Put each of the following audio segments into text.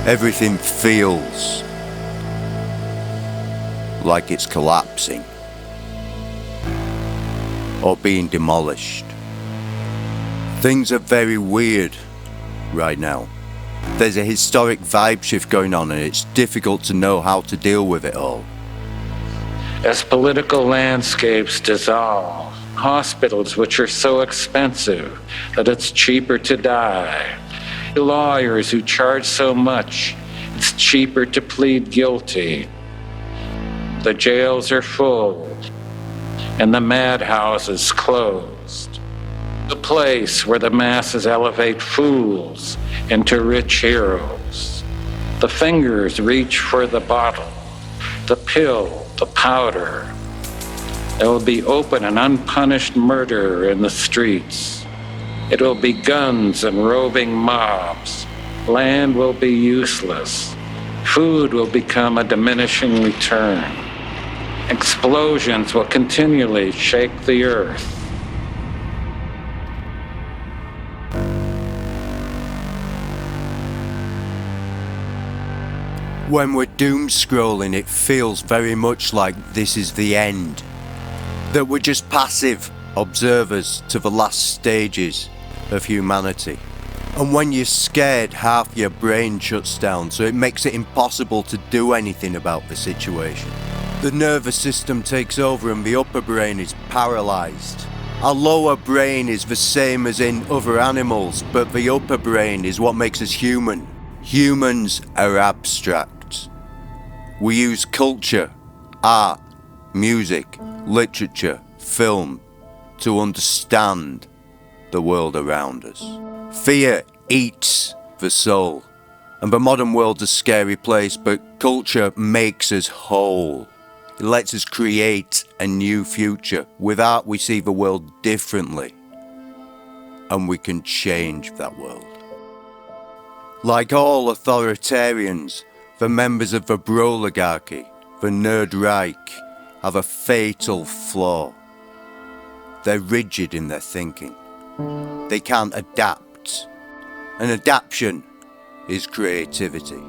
Everything feels like it's collapsing or being demolished. Things are very weird right now. There's a historic vibe shift going on, and it's difficult to know how to deal with it all. As political landscapes dissolve, hospitals which are so expensive that it's cheaper to die, lawyers who charge so much it's cheaper to plead guilty, the jails are full and the madhouses closed, the place where the masses elevate fools into rich heroes. The fingers reach for the bottle, the pill, the powder. There will be open and unpunished murder in the streets. It will be guns and roving mobs. Land will be useless. Food will become a diminishing return. Explosions will continually shake the earth. When we're doom scrolling, it feels very much like this is the end. That we're just passive observers to the last stages of humanity. And when you're scared, half your brain shuts down, so it makes it impossible to do anything about the situation. The nervous system takes over and the upper brain is paralysed. Our lower brain is the same as in other animals, but the upper brain is what makes us human. Humans are abstract. We use culture, art, music, literature, film to understand the world around us. Fear eats the soul, and the modern world's a scary place, but culture makes us whole. It lets us create a new future. With art, we see the world differently, and we can change that world. Like all authoritarians, the members of the Broligarchy, the Nerd Reich, have a fatal flaw. They're rigid in their thinking. They can't adapt. And adaptation is creativity.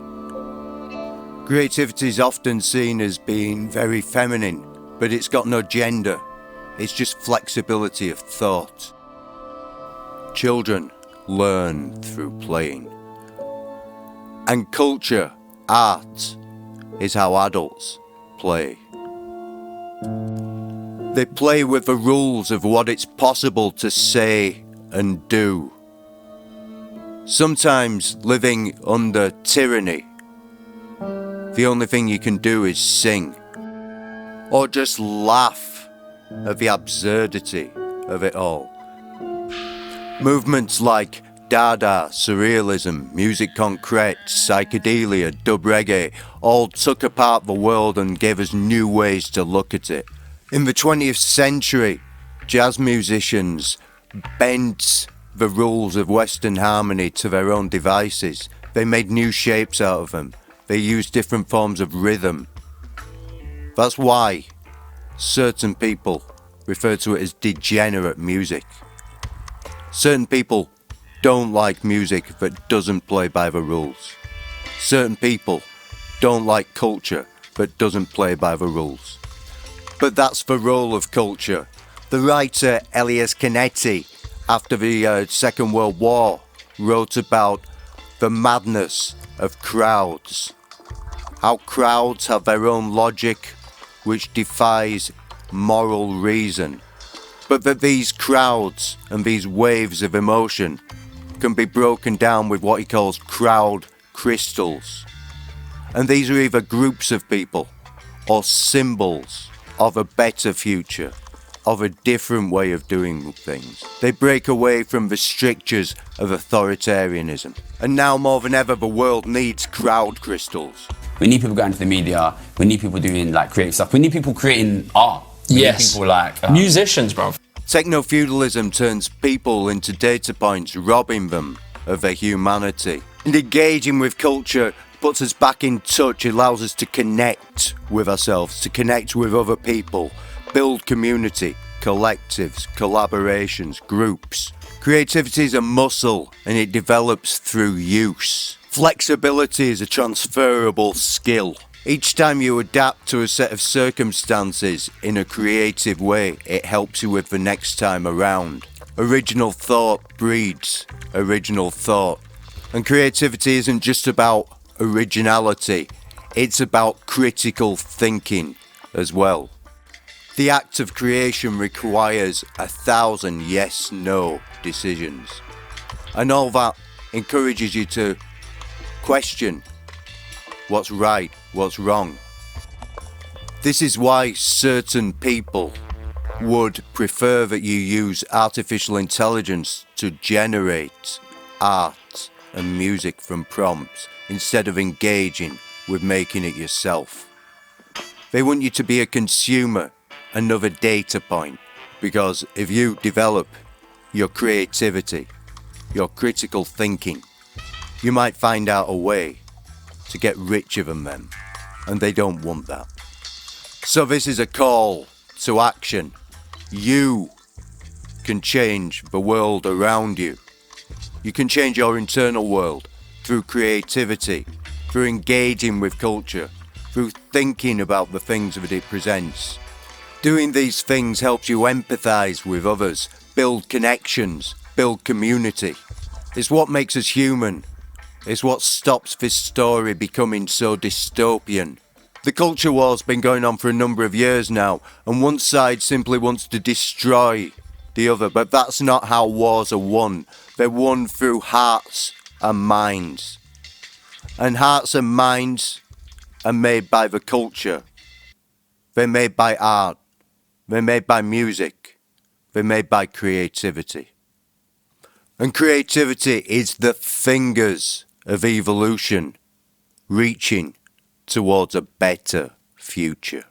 Creativity is often seen as being very feminine, but it's got no gender. It's just flexibility of thought. Children learn through playing. And culture, art, is how adults play. They play with the rules of what it's possible to say and do. Sometimes living under tyranny, the only thing you can do is sing. Or just laugh at the absurdity of it all. Movements like Dada, Surrealism, Musique Concrète, Psychedelia, Dub Reggae all took apart the world and gave us new ways to look at it. In the 20th century, jazz musicians bent the rules of Western harmony to their own devices. They made new shapes out of them. They used different forms of rhythm. That's why certain people refer to it as degenerate music. Certain people don't like music that doesn't play by the rules. Certain people don't like culture that doesn't play by the rules. But that's the role of culture. The writer Elias Canetti, after the Second World War, wrote about the madness of crowds. How crowds have their own logic which defies moral reason. But that these crowds and these waves of emotion can be broken down with what he calls crowd crystals. And these are either groups of people or symbols of a better future, of a different way of doing things. They break away from the strictures of authoritarianism. And now more than ever, the world needs crowd crystals. We need people going to the media. We need people doing like creative stuff. We need people creating art. We need people like musicians, bro. Technofeudalism turns people into data points, robbing them of their humanity. And engaging with culture puts us back in touch, allows us to connect with ourselves, to connect with other people, build community, collectives, collaborations, groups. Creativity is a muscle, and it develops through use. Flexibility is a transferable skill. Each time you adapt to a set of circumstances in a creative way, it helps you with the next time around. Original thought breeds original thought. And creativity isn't just about originality, it's about critical thinking as well. The act of creation requires 1,000 yes-no decisions. And all that encourages you to question what's right, what's wrong. This is why certain people would prefer that you use artificial intelligence to generate art and music from prompts instead of engaging with making it yourself. They want you to be a consumer, another data point, because if you develop your creativity, your critical thinking, you might find out a way to get richer than them, and they don't want that. So this is a call to action. You can change the world around you. You can change your internal world through creativity, through engaging with culture, through thinking about the things that it presents. Doing these things helps you empathize with others, build connections, build community. It's what makes us human. It's what stops this story becoming so dystopian. The culture war's been going on for a number of years now, and one side simply wants to destroy the other, but that's not how wars are won. They're won through hearts and minds. And hearts and minds are made by the culture. They're made by art. They're made by music. They're made by creativity. And creativity is the fingers of evolution reaching towards a better future.